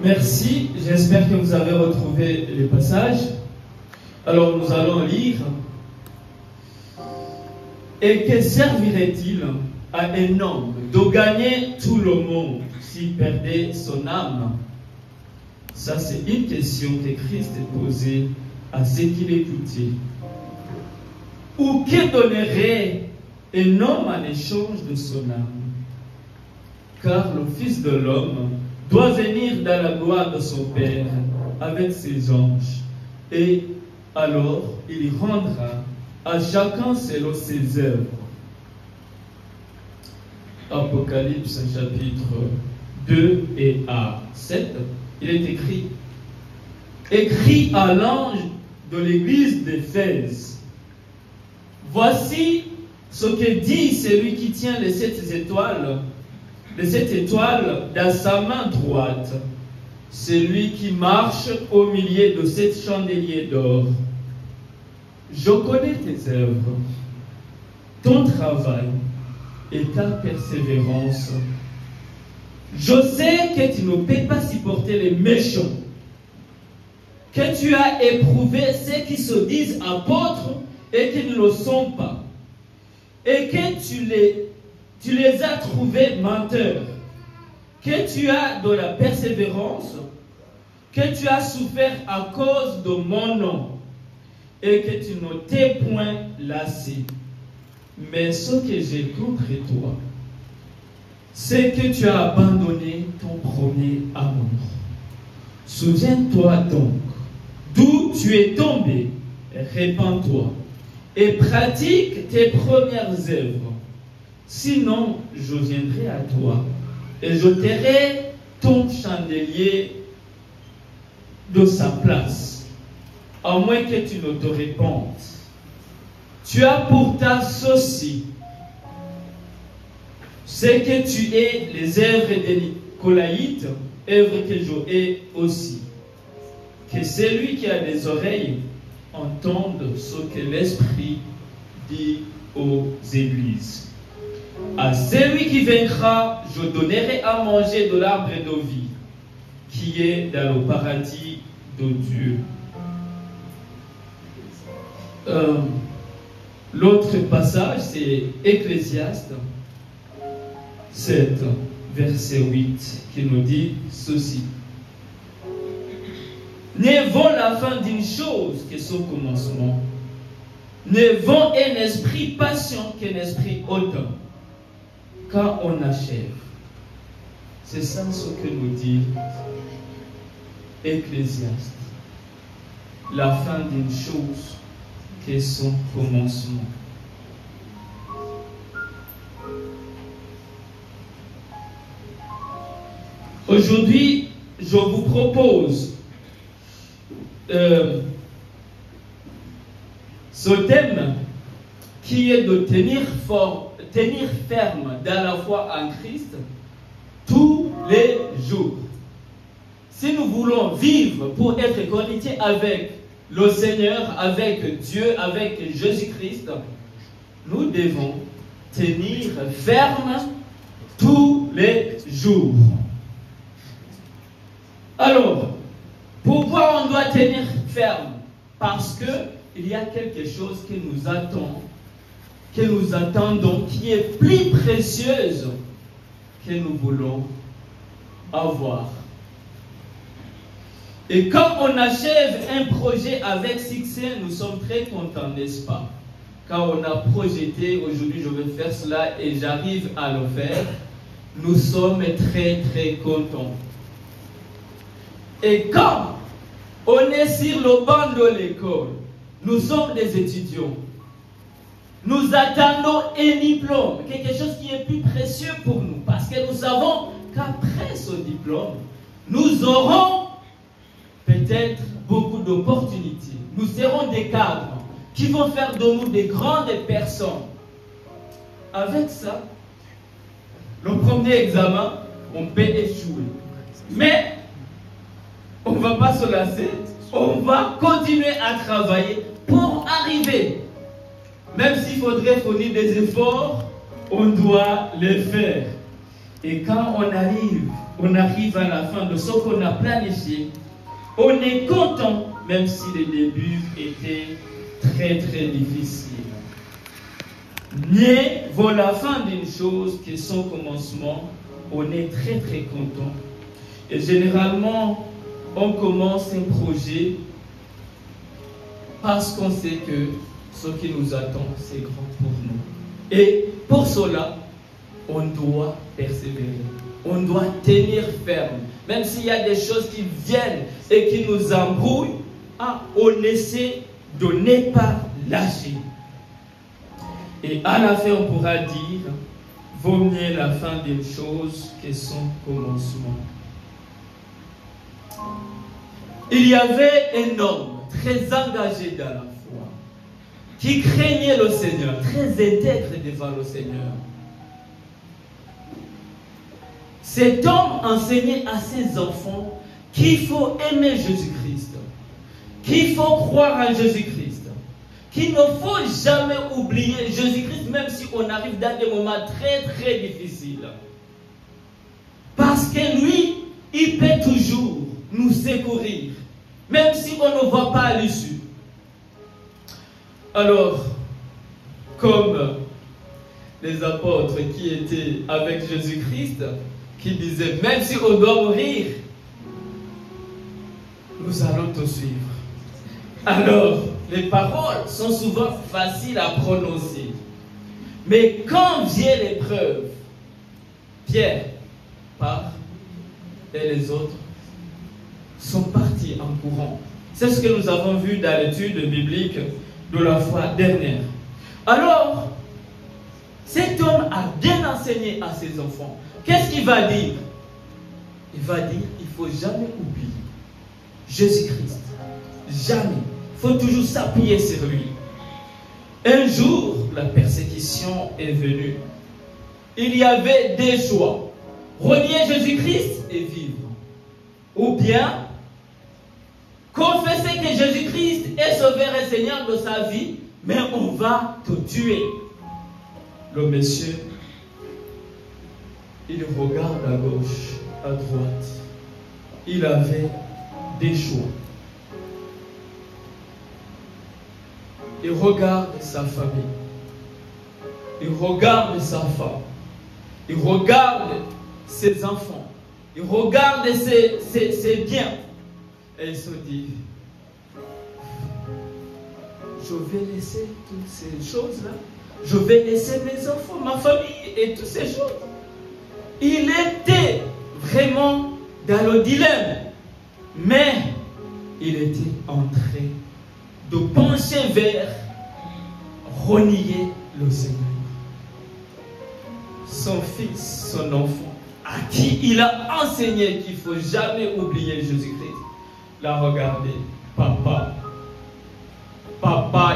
Merci, j'espère que vous avez retrouvé les passages. Alors nous allons lire. Et que servirait-il à un homme de gagner tout le monde s'il perdait son âme? Ça, c'est une question que Christ posait à ceux qui l'écoutaient. Ou que donnerait un homme en échange de son âme? Car le Fils de l'homme doit venir dans la gloire de son Père avec ses anges. Et alors, il rendra à chacun selon ses œuvres. Apocalypse chapitre 2 et à 7, il est écrit: écrit à l'ange de l'église d'Éphèse, voici ce que dit celui qui tient les 7 étoiles dans sa main droite, celui qui marche au milieu de 7 chandeliers d'or. Je connais tes œuvres, ton travail et ta persévérance. Je sais que tu ne peux pas supporter les méchants, que tu as éprouvé ceux qui se disent apôtres et qui ne le sont pas, et que tu les as trouvés menteurs, que tu as de la persévérance, que tu as souffert à cause de mon nom, et que tu ne t'es point lassé. Mais ce que j'ai contre toi, c'est que tu as abandonné ton premier amour. Souviens-toi donc d'où tu es tombé, répands-toi et pratique tes premières œuvres. Sinon, je viendrai à toi et j'ôterai ton chandelier de sa place, à moins que tu ne te répandes. Tu as pourtant ceci, c'est que tu es les œuvres des Nicolaïtes, œuvres que je hais aussi. Que celui qui a des oreilles entende ce que l'Esprit dit aux églises. À celui qui vaincra, je donnerai à manger de l'arbre de vie, qui est dans le paradis de Dieu. L'autre passage, c'est Ecclésiaste 7, verset 8, qui nous dit ceci. Ne vaut la fin d'une chose que son commencement. Ne vaut un esprit patient qu'un esprit hautain, quand on achève. C'est ça ce que nous dit Ecclésiaste. La fin d'une chose que son commencement. Aujourd'hui, je vous propose ce thème qui est de tenir ferme dans la foi en Christ tous les jours. Si nous voulons vivre pour être connectés avec le Seigneur, avec Dieu, avec Jésus-Christ, nous devons tenir ferme tous les jours. Alors, pourquoi on doit tenir ferme? Parce que il y a quelque chose que nous attendons, qui est plus précieuse que nous voulons avoir. Et quand on achève un projet avec succès, nous sommes très contents, n'est-ce pas? Quand on a projeté, aujourd'hui je vais faire cela et j'arrive à le faire, nous sommes très très contents. Et quand on est sur le banc de l'école, nous sommes des étudiants, nous attendons un diplôme, quelque chose qui est plus précieux pour nous, parce que nous savons qu'après ce diplôme, nous aurons peut-être beaucoup d'opportunités. Nous serons des cadres qui vont faire de nous des grandes personnes. Avec ça, le premier examen, on peut échouer. Mais on ne va pas se lasser. On va continuer à travailler pour arriver. Même s'il faudrait fournir des efforts, on doit les faire. Et quand on arrive à la fin de ce qu'on a planifié, on est content, même si le début était très très difficile. Mais vaut la fin d'une chose que son commencement, on est très très content. Et généralement, on commence un projet parce qu'on sait que ce qui nous attend, c'est grand pour nous. Et pour cela, on doit persévérer. On doit tenir ferme. Même s'il y a des choses qui viennent et qui nous embrouillent, on essaie de ne pas lâcher. Et à la fin, on pourra dire, vaut mieux la fin d'une chose que son commencement. Il y avait un homme très engagé dans la foi, qui craignait le Seigneur, très intègre devant le Seigneur. Cet homme enseignait à ses enfants qu'il faut aimer Jésus-Christ, qu'il faut croire en Jésus-Christ, qu'il ne faut jamais oublier Jésus-Christ, même si on arrive dans des moments très très difficiles. Parce que lui, il peut toujours nous secourir, même si on ne voit pas à l'issue. Alors, comme les apôtres qui étaient avec Jésus-Christ, qui disaient, même si on doit mourir, nous allons te suivre. Alors, les paroles sont souvent faciles à prononcer. Mais quand vient l'épreuve, Pierre part et les autres sont partis en courant. C'est ce que nous avons vu dans l'étude biblique de la fois dernière. Alors, cet homme a bien enseigné à ses enfants. Qu'est-ce qu'il va dire? Il va dire, il ne faut jamais oublier Jésus-Christ. Jamais. Il faut toujours s'appuyer sur lui. Un jour, la persécution est venue. Il y avait des choix. Renier Jésus-Christ et vivre. Ou bien, confesser que Jésus-Christ est sauveur et Seigneur de sa vie, mais on va te tuer. Le monsieur, il regarde à gauche, à droite. Il avait des choix. Il regarde sa famille. Il regarde sa femme. Il regarde ses enfants. Il regarde ses biens. Et il se dit, je vais laisser toutes ces choses-là. Je vais laisser mes enfants, ma famille et toutes ces choses. Il était vraiment dans le dilemme. Mais il était en train de pencher vers renier le Seigneur. Son fils, son enfant, à qui il a enseigné qu'il ne faut jamais oublier Jésus-Christ, l'a regardé. Papa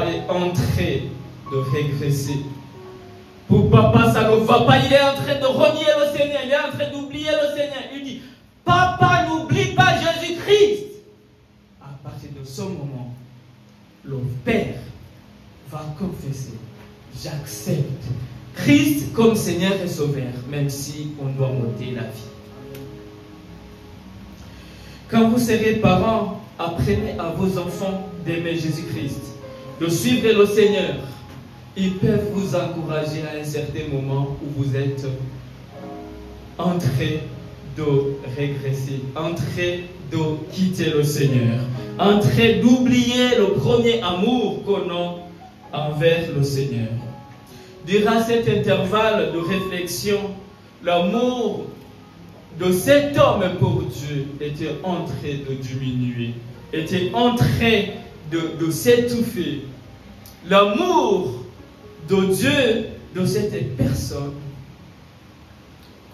est en train de régresser. Pour papa, ça ne va pas. Il est en train de renier le Seigneur. Il est en train d'oublier le Seigneur. Il dit, papa, n'oublie pas Jésus-Christ. À partir de ce moment, le Père va confesser, j'accepte Christ comme Seigneur et Sauveur, même si on doit monter la vie. Quand vous serez parents, apprenez à vos enfants d'aimer Jésus-Christ, de suivre le Seigneur. Ils peuvent vous encourager à un certain moment où vous êtes en train de régresser, en train de quitter le Seigneur, en train d'oublier le premier amour qu'on a envers le Seigneur. Durant cet intervalle de réflexion, l'amour de cet homme pour Dieu était en train de diminuer, était en train de s'étouffer. L'amour de Dieu, de cette personne,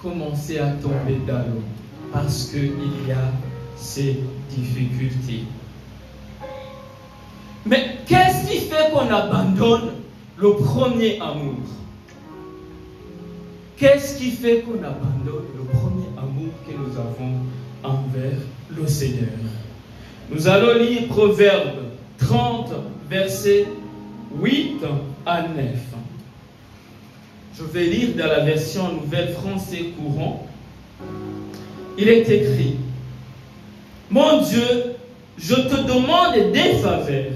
commençait à tomber dans l'eau parce qu'il y a ces difficultés. Mais qu'est-ce qui fait qu'on abandonne le premier amour? Qu'est-ce qui fait qu'on abandonne le premier amour que nous avons envers le Seigneur? Nous allons lire Proverbe 30, versets 8 à 9. Je vais lire dans la version Nouvelle Français courant. Il est écrit: Mon Dieu, je te demande des faveurs.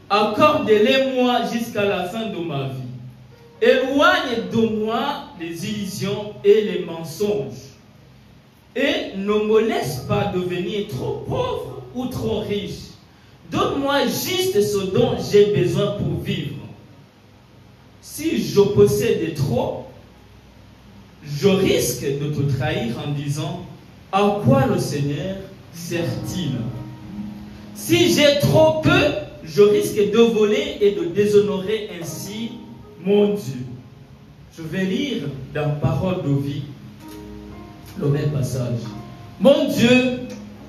Accorde-les-moi jusqu'à la fin de ma vie. Éloigne de moi les illusions et les mensonges. Et ne me laisse pas devenir trop pauvre ou trop riche. Donne-moi juste ce dont j'ai besoin pour vivre. Si je possède trop, je risque de te trahir en disant: à quoi le Seigneur sert-il? Si j'ai trop peu, je risque de voler et de déshonorer ainsi mon Dieu. Je vais lire dans Parole de vie le même passage. Mon Dieu,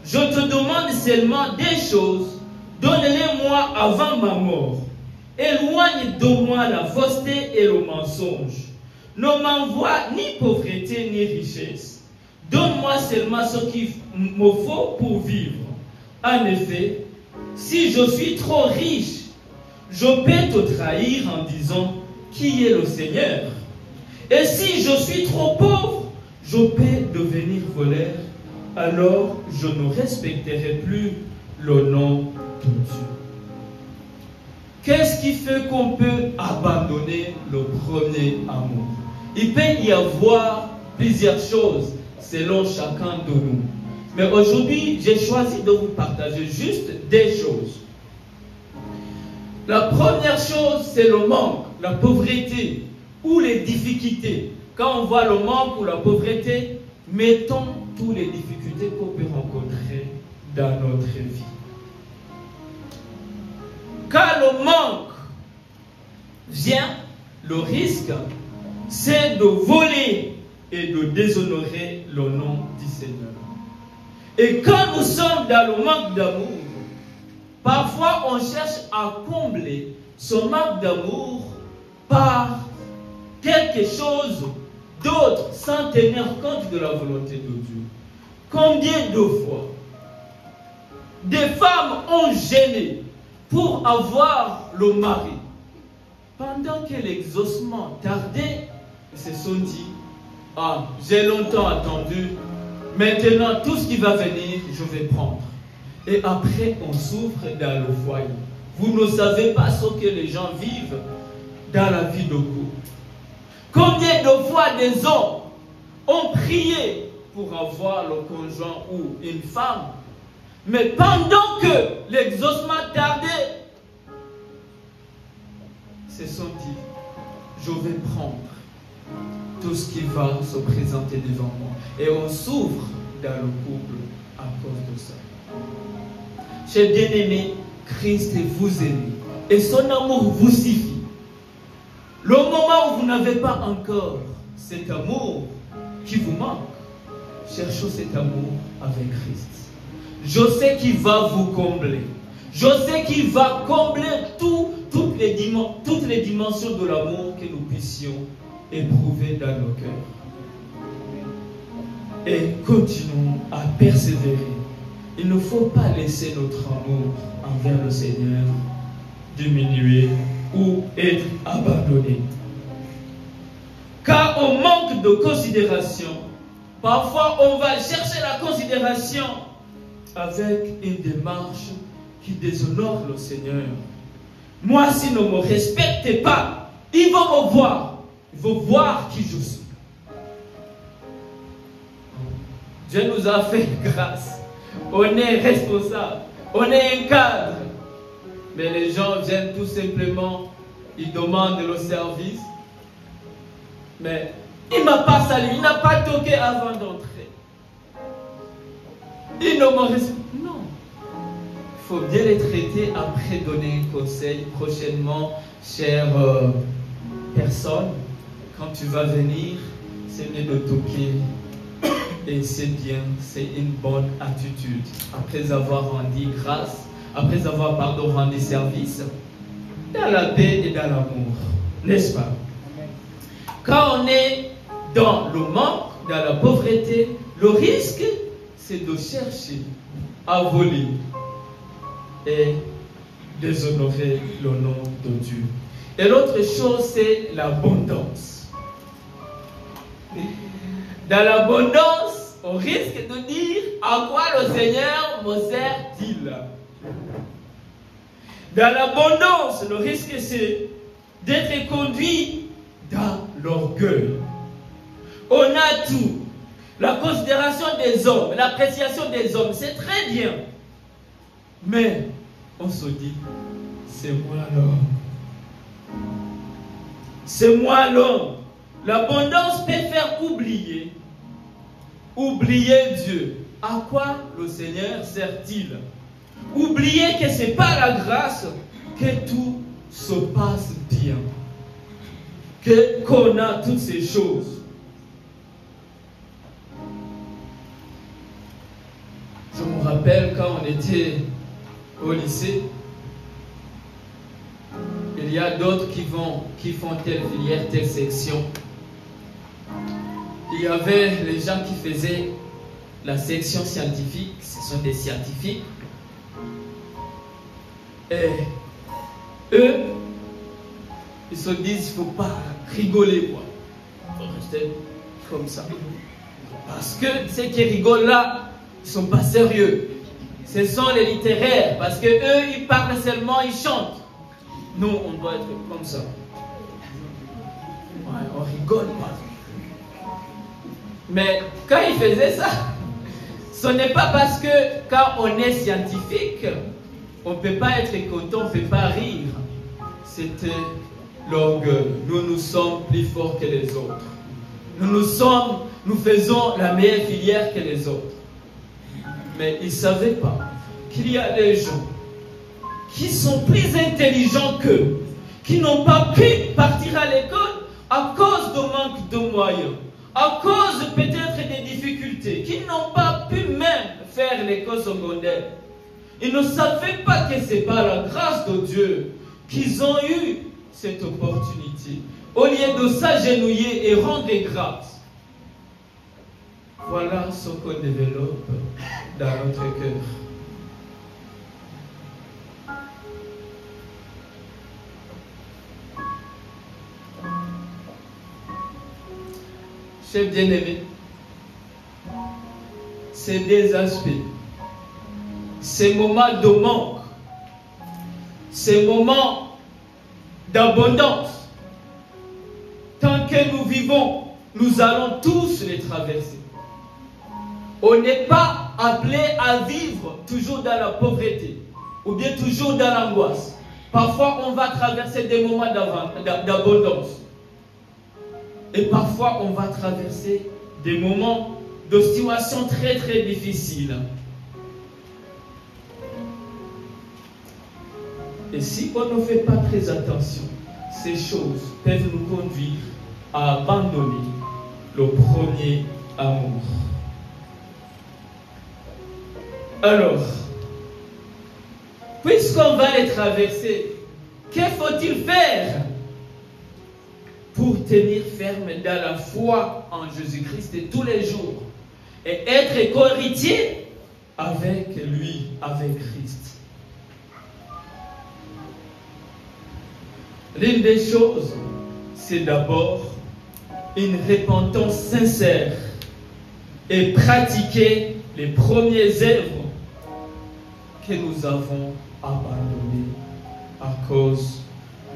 je te demande seulement des choses. Donne-les-moi avant ma mort. Éloigne de moi la fausseté et le mensonge. Ne m'envoie ni pauvreté ni richesse. Donne-moi seulement ce qu'il me faut pour vivre. En effet, si je suis trop riche, je peux te trahir en disant: qui est le Seigneur? Et si je suis trop pauvre, je peux devenir voleur. Alors je ne respecterai plus le nom de Dieu. Qu'est-ce qui fait qu'on peut abandonner le premier amour? Il peut y avoir plusieurs choses selon chacun de nous. Mais aujourd'hui, j'ai choisi de vous partager juste des choses. La première chose, c'est le manque, la pauvreté ou les difficultés. Quand on voit le manque ou la pauvreté, mettons toutes les difficultés qu'on peut rencontrer dans notre vie. Quand le manque vient, le risque, c'est de voler et de déshonorer le nom du Seigneur. Et quand nous sommes dans le manque d'amour, parfois on cherche à combler ce manque d'amour par quelque chose d'autre sans tenir compte de la volonté de Dieu. Combien de fois des femmes ont gêné pour avoir le mari? Pendant que l'exaucement tardait, ils se sont dit: ah, j'ai longtemps attendu, maintenant tout ce qui va venir, je vais prendre. Et après, on souffre dans le foyer. Vous ne savez pas ce que les gens vivent dans la vie de couple. Combien de fois des hommes ont prié pour avoir le conjoint ou une femme, mais pendant que l'exaucement tardait, se sont dit: je vais prendre tout ce qui va se présenter devant moi. Et on souffre dans le couple à cause de ça. Chers bien-aimés, Christ vous aime et son amour vous suffit. Le moment où vous n'avez pas encore cet amour qui vous manque, cherchez cet amour avec Christ. Je sais qu'il va vous combler. Je sais qu'il va combler toutes les dimensions de l'amour que nous puissions éprouver dans nos cœurs. Et continuons à persévérer. Il ne faut pas laisser notre amour envers le Seigneur diminuer ou être abandonné. Car on manque de considération. Parfois, on va chercher la considération avec une démarche qui déshonore le Seigneur. Moi, s'il ne me respecte pas, il va me voir. Il va voir qui je suis. Dieu nous a fait grâce. On est responsable. On est un cadre. Mais les gens viennent tout simplement, ils demandent le service. Mais il ne m'a pas salué, il n'a pas toqué avant d'entrer. Il ne me respecte. Non. Il faut bien les traiter après donner un conseil. Prochainement, chère personne, quand tu vas venir, c'est mieux de toquer. Et c'est bien, c'est une bonne attitude. Après avoir rendu grâce, après avoir rendu service, dans la paix et dans l'amour. N'est-ce pas? Quand on est dans le manque, dans la pauvreté, le risque, c'est de chercher à voler et déshonorer le nom de Dieu. Et l'autre chose, c'est l'abondance. Dans l'abondance, on risque de dire à quoi le Seigneur me sert-il? Dans l'abondance, le risque c'est d'être conduit dans l'orgueil. On a tout. La considération des hommes, l'appréciation des hommes, c'est très bien. Mais on se dit, c'est moi l'homme. C'est moi l'homme. L'abondance peut faire oublier Dieu. À quoi le Seigneur sert-il? Oublier que c'est par la grâce que tout se passe bien. Qu'on a toutes ces choses. Je me rappelle quand on était au lycée, il y a d'autres qui font telle filière, telle section. Il y avait les gens qui faisaient la section scientifique, ce sont des scientifiques. Et eux, ils se disent, il ne faut pas rigoler, quoi. Il faut rester comme ça. Parce que ceux qui rigolent là, ils ne sont pas sérieux. Ce sont les littéraires, parce que eux, ils parlent seulement, ils chantent. Nous, on doit être comme ça. Ouais, on rigole, quoi. Mais quand ils faisaient ça, ce n'est pas parce que quand on est scientifique, on ne peut pas être content, on ne peut pas rire. C'était l'orgueil. Nous sommes plus forts que les autres. Nous faisons la meilleure filière que les autres. Mais ils ne savaient pas qu'il y a des gens qui sont plus intelligents qu'eux, qui n'ont pas pu partir à l'école à cause de manque de moyens, à cause peut-être des difficultés, qui n'ont pas pu même faire l'école secondaire. Ils ne savaient pas que c'est par la grâce de Dieu qu'ils ont eu cette opportunité. Au lieu de s'agenouiller et rendre grâce. Voilà ce qu'on développe dans notre cœur. Chers bien-aimés, ces deux aspects, ces moments de manque, ces moments d'abondance, tant que nous vivons, nous allons tous les traverser. On n'est pas appelé à vivre toujours dans la pauvreté ou bien toujours dans l'angoisse. Parfois, on va traverser des moments d'abondance. Et parfois, on va traverser des moments de situations très très difficiles. Et si on ne fait pas très attention, ces choses peuvent nous conduire à abandonner le premier amour. Alors, puisqu'on va les traverser, que faut-il faire pour tenir ferme dans la foi en Jésus-Christ de tous les jours et être co-héritier avec lui, avec Christ? L'une des choses, c'est d'abord une repentance sincère et pratiquer les premières œuvres que nous avons abandonnées à cause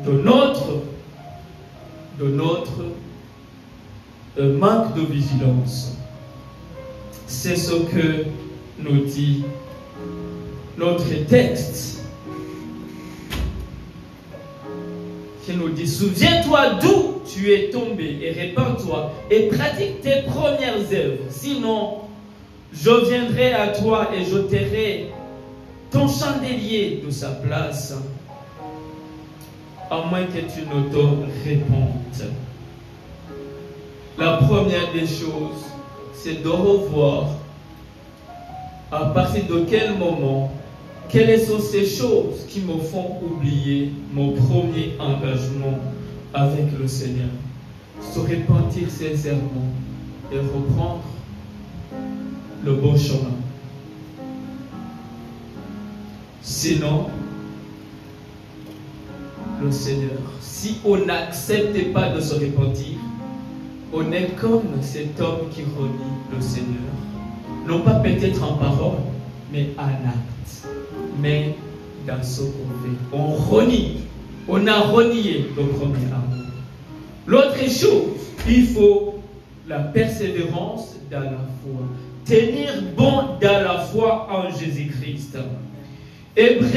de notre manque de vigilance. C'est ce que nous dit notre texte, qui nous dit: souviens-toi d'où tu es tombé et répands-toi et pratique tes premières œuvres. Sinon, je viendrai à toi et j'ôterai ton chandelier de sa place, à moins que tu ne te répandes. La première des choses, c'est de revoir à partir de quel moment, quelles sont ces choses qui me font oublier mon premier engagement avec le Seigneur. Se repentir sincèrement et reprendre le bon chemin. Sinon, le Seigneur, si on n'accepte pas de se repentir, on est comme cet homme qui renie le Seigneur. Non pas peut-être en parole, mais en acte. Mais dans ce qu'on fait, on renie. On a renié le premier amour. L'autre chose, il faut la persévérance dans la foi. Tenir bon dans la foi en Jésus-Christ. Hébreux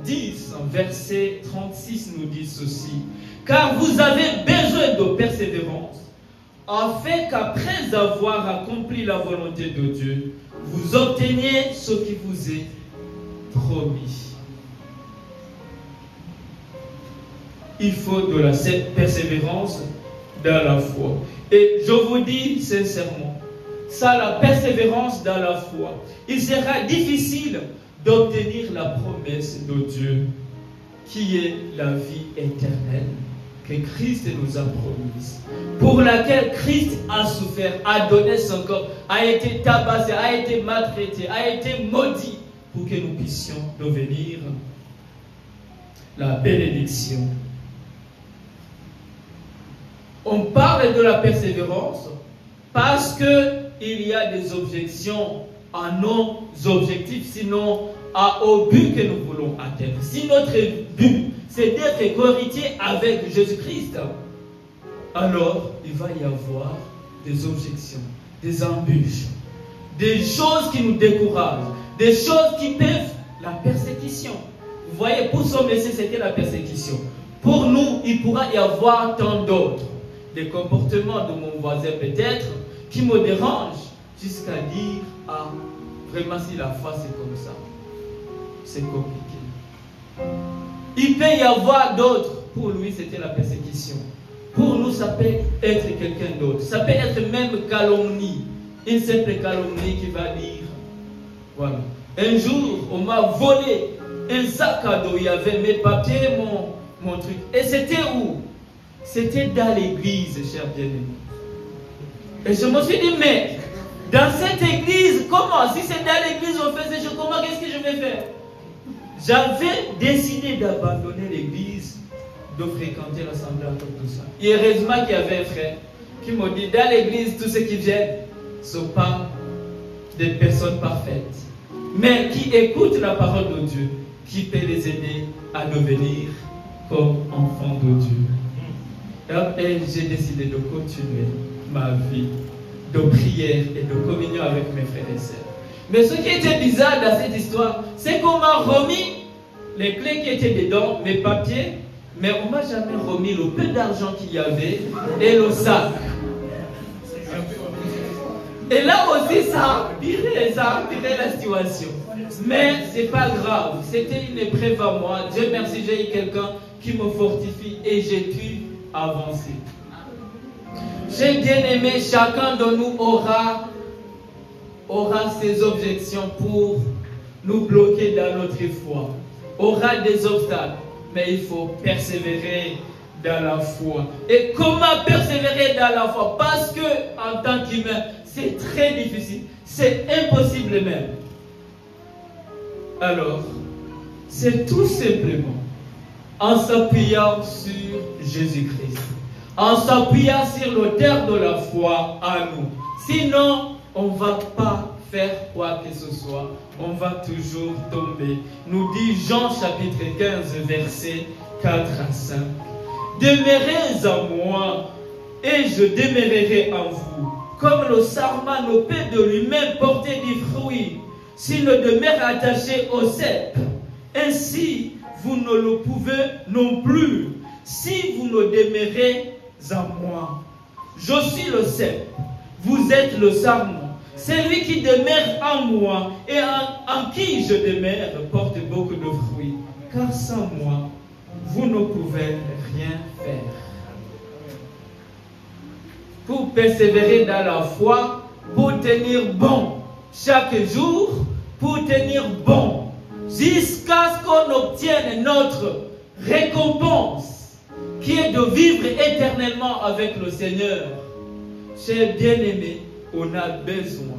10, verset 36 nous dit ceci. Car vous avez besoin de persévérance, afin qu'après avoir accompli la volonté de Dieu, vous obteniez ce qui vous est promis. Il faut de la persévérance dans la foi. Et je vous dis sincèrement, sans la persévérance dans la foi, il sera difficile d'obtenir la promesse de Dieu, qui est la vie éternelle, que Christ nous a promise, pour laquelle Christ a souffert, a donné son corps, a été tabassé, a été maltraité, a été maudit, pour que nous puissions devenir la bénédiction. On parle de la persévérance parce qu'il y a des objections à nos objectifs, sinon au but que nous voulons atteindre. Si notre but, c'est d'être cohéritier avec Jésus-Christ, alors il va y avoir des objections, des embûches, des choses qui nous découragent, des choses qui peuvent la persécution. Vous voyez, pour son Messie, c'était la persécution. Pour nous, il pourra y avoir tant d'autres. Des comportements de mon voisin peut-être qui me dérangent jusqu'à dire, ah, vraiment si la foi c'est comme ça, c'est compliqué. Il peut y avoir d'autres. Pour lui c'était la persécution. Pour nous ça peut être quelqu'un d'autre. Ça peut être même calomnie. Une simple calomnie qui va dire, voilà, un jour on m'a volé un sac à dos, il y avait mes papiers, mon truc. Et c'était où? C'était dans l'église, cher bien-aimé. Et je me suis dit, mais dans cette église, comment? Si c'est dans l'église, on fait ces choses, comment? Qu'est-ce que je vais faire? J'avais décidé d'abandonner l'église, de fréquenter l'assemblée à cause de ça. Et heureusement qu'il y avait un frère qui m'a dit, dans l'église, tous ceux qui viennent ne sont pas des personnes parfaites, mais qui écoutent la parole de Dieu, qui peut les aider à devenir comme enfants de Dieu. Et j'ai décidé de continuer ma vie de prière et de communion avec mes frères et sœurs. Mais ce qui était bizarre dans cette histoire, c'est qu'on m'a remis les clés qui étaient dedans, mes papiers, mais on ne m'a jamais remis le peu d'argent qu'il y avait et le sac. Et là aussi, ça a empiré la situation. Mais ce n'est pas grave. C'était une épreuve à moi. Dieu merci, j'ai eu quelqu'un qui me fortifie et j'ai pu avancer. J'ai bien aimé, chacun de nous aura ses objections pour nous bloquer dans notre foi. Aura des obstacles, mais il faut persévérer dans la foi. Et comment persévérer dans la foi? Parce que en tant qu'humain, c'est très difficile, c'est impossible même. Alors, c'est tout simplement en s'appuyant sur Jésus-Christ, en s'appuyant sur l'auteur de la foi à nous. Sinon, on ne va pas faire quoi que ce soit. On va toujours tomber. Nous dit Jean chapitre 15, versets 4 à 5. Demeurez en moi et je demeurerai en vous. Comme le sarment ne peut de lui-même porter du fruit s'il ne demeure attaché au cep. Ainsi, vous ne le pouvez non plus si vous ne demeurez en moi. Je suis le cep, vous êtes le sarment. Celui qui demeure en moi et en qui je demeure porte beaucoup de fruits. Car sans moi, vous ne pouvez rien faire. Pour persévérer dans la foi, pour tenir bon chaque jour, pour tenir bon jusqu'à ce qu'on obtienne notre récompense, qui est de vivre éternellement avec le Seigneur. Chers bien-aimés, on a besoin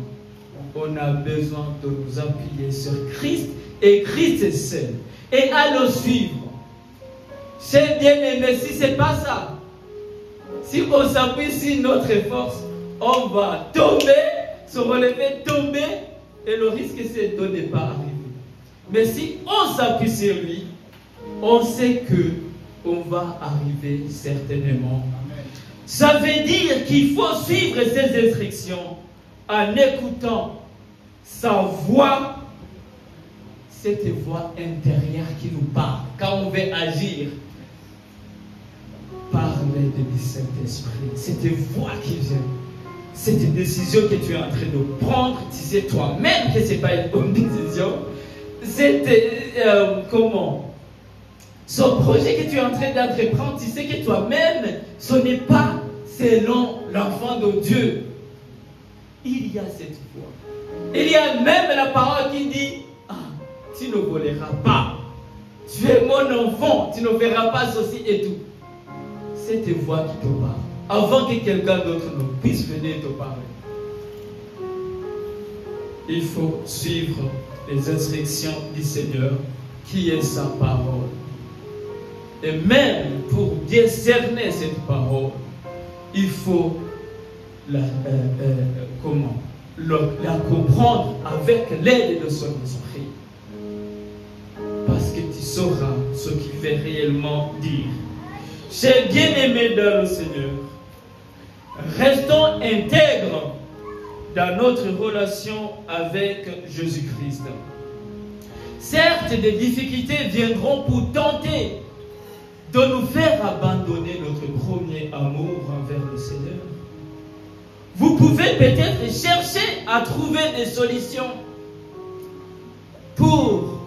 de nous appuyer sur Christ et Christ seul, et à le suivre. Chers bien-aimés, si ce n'est pas ça, si on s'appuie sur notre force, on va tomber, se relever, tomber, et le risque c'est de ne pas arriver. Mais si on s'appuie sur lui, on sait que on va arriver certainement. Ça veut dire qu'il faut suivre ses instructions en écoutant sa voix, cette voix intérieure qui nous parle. Quand on veut agir, parler du Saint-Esprit, cette voix qui vient, cette décision que tu es en train de prendre, tu sais toi-même que ce n'est pas une bonne décision. Ce projet que tu es en train d'entreprendre, tu sais que toi-même, ce n'est pas selon l'enfant de Dieu. Il y a cette voix. Il y a même la parole qui dit, ah, tu ne voleras pas. Tu es mon enfant, tu ne feras pas ceci et tout. C'est ta voix qui te parle. Avant que quelqu'un d'autre ne puisse venir te parler. Il faut suivre les instructions du Seigneur, qui est sa parole. Et même pour discerner cette parole, il faut la comprendre avec l'aide de son esprit. Parce que tu sauras ce qu'il veut réellement dire. Chers bien-aimés dans le Seigneur, restons intègres dans notre relation avec Jésus-Christ. Certes, des difficultés viendront pour tenter de nous faire abandonner notre premier amour envers le Seigneur. Vous pouvez peut-être chercher à trouver des solutions pour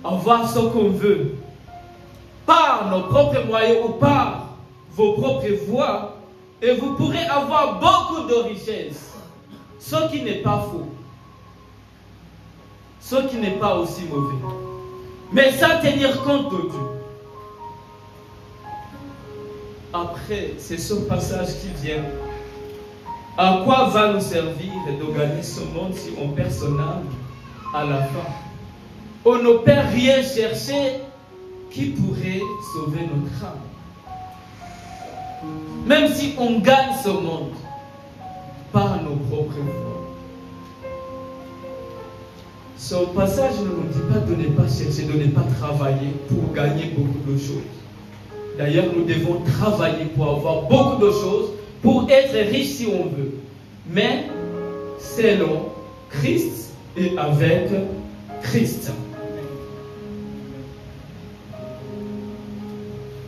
avoir ce qu'on veut, par nos propres moyens ou par vos propres voies, et vous pourrez avoir beaucoup de richesses, ce qui n'est pas faux, ce qui n'est pas aussi mauvais, mais sans tenir compte de Dieu. Après, c'est ce passage qui vient. À quoi va nous servir de gagner ce monde si on perd son âme à la fin? On ne peut rien chercher qui pourrait sauver notre âme. Même si on gagne ce monde par nos propres voies. Ce passage ne nous dit pas de ne pas chercher, de ne pas travailler pour gagner beaucoup de choses. D'ailleurs, nous devons travailler pour avoir beaucoup de choses, pour être riches si on veut. Mais selon Christ et avec Christ.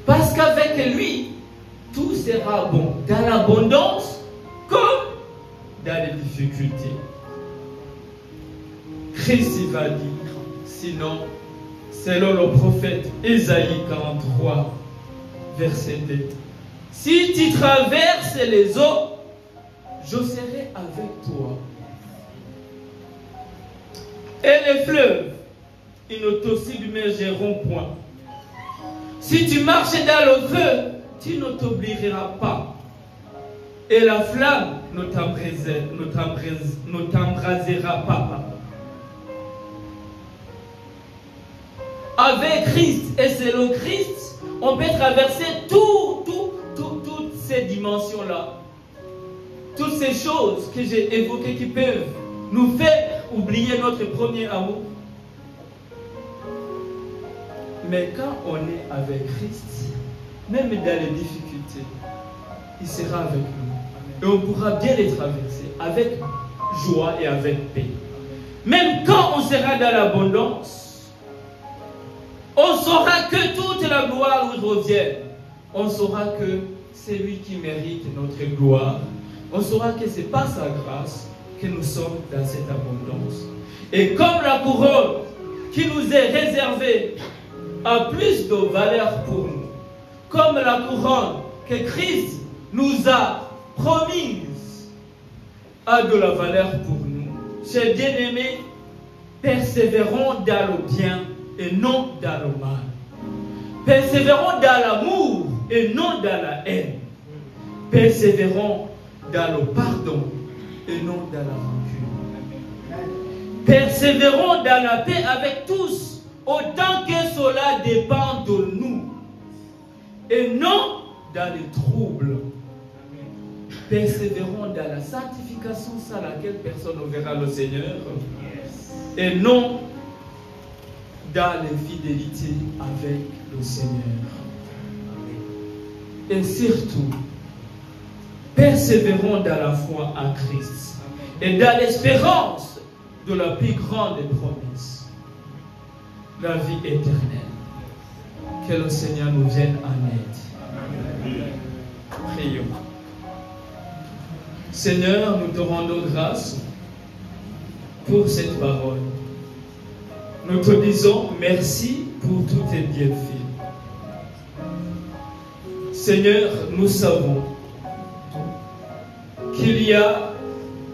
Parce qu'avec lui, tout sera bon, dans l'abondance comme dans les difficultés. Christ va dire, sinon, selon le prophète Ésaïe 43, verset 2, si tu traverses les eaux, je serai avec toi. Et les fleuves, ils ne te submergeront point. Si tu marches dans le feu, tu ne t'oublieras pas. Et la flamme ne t'embrasera pas. Avec Christ et selon Christ, on peut traverser toutes ces dimensions-là. Toutes ces choses que j'ai évoquées qui peuvent nous faire oublier notre premier amour. Mais quand on est avec Christ, même dans les difficultés, il sera avec nous. Et on pourra bien les traverser avec joie et avec paix. Même quand on sera dans l'abondance, on saura que toute la gloire lui revient. On saura que c'est lui qui mérite notre gloire. On saura que ce n'est pas sa grâce que nous sommes dans cette abondance. Et comme la couronne qui nous est réservée a plus de valeur pour nous, comme la couronne que Christ nous a promise a de la valeur pour nous, chers bien-aimés, persévérons dans le bien et non dans le mal. Persévérons dans l'amour et non dans la haine. Persévérons dans le pardon et non dans la rancune. Persévérons dans la paix avec tous, autant que cela dépend de nous, et non dans les troubles. Persévérons dans la sanctification sans laquelle personne ne verra le Seigneur. Et non dans l'infidélité avec le Seigneur. Et surtout, persévérons dans la foi en Christ et dans l'espérance de la plus grande des promesses, la vie éternelle. Que le Seigneur nous vienne en aide. Prions. Seigneur, nous te rendons grâce pour cette parole. Nous te disons merci pour tous tes bienfaits. Seigneur, nous savons qu'il y a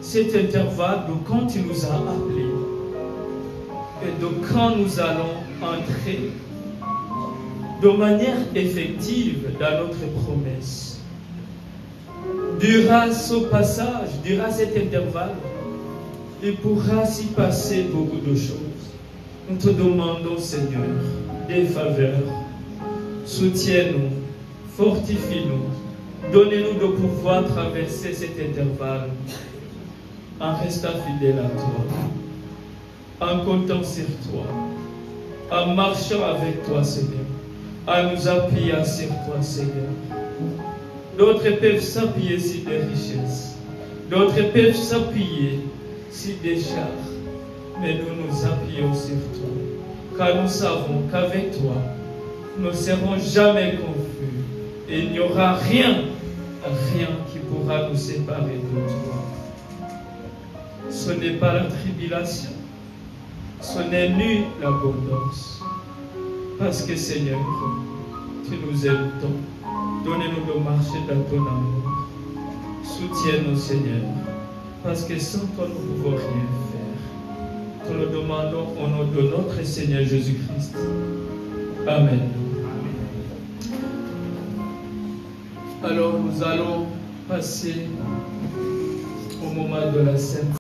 cet intervalle de quand tu nous as appelés et de quand nous allons entrer de manière effective dans notre promesse. Durant ce passage, durant cet intervalle, il pourra s'y passer beaucoup de choses. Nous te demandons, Seigneur, des faveurs. Soutiens-nous, fortifie-nous, donnez-nous de pouvoir traverser cet intervalle en restant fidèle à toi, en comptant sur toi, en marchant avec toi, Seigneur, en nous appuyant sur toi, Seigneur. D'autres peuvent s'appuyer sur des richesses, d'autres peuvent s'appuyer sur des chars, mais nous nous appuyons sur toi, car nous savons qu'avec toi, nous ne serons jamais confus et il n'y aura rien qui pourra nous séparer de toi. Ce n'est pas la tribulation, ce n'est ni l'abondance, parce que Seigneur, tu nous aimes tant. Donnez-nous de marcher dans ton amour. Soutiens-nous, Seigneur, parce que sans toi, nous ne pouvons rien faire. Nous le demandons au nom de notre Seigneur Jésus-Christ. Amen. Alors, nous allons passer au moment de la Sainte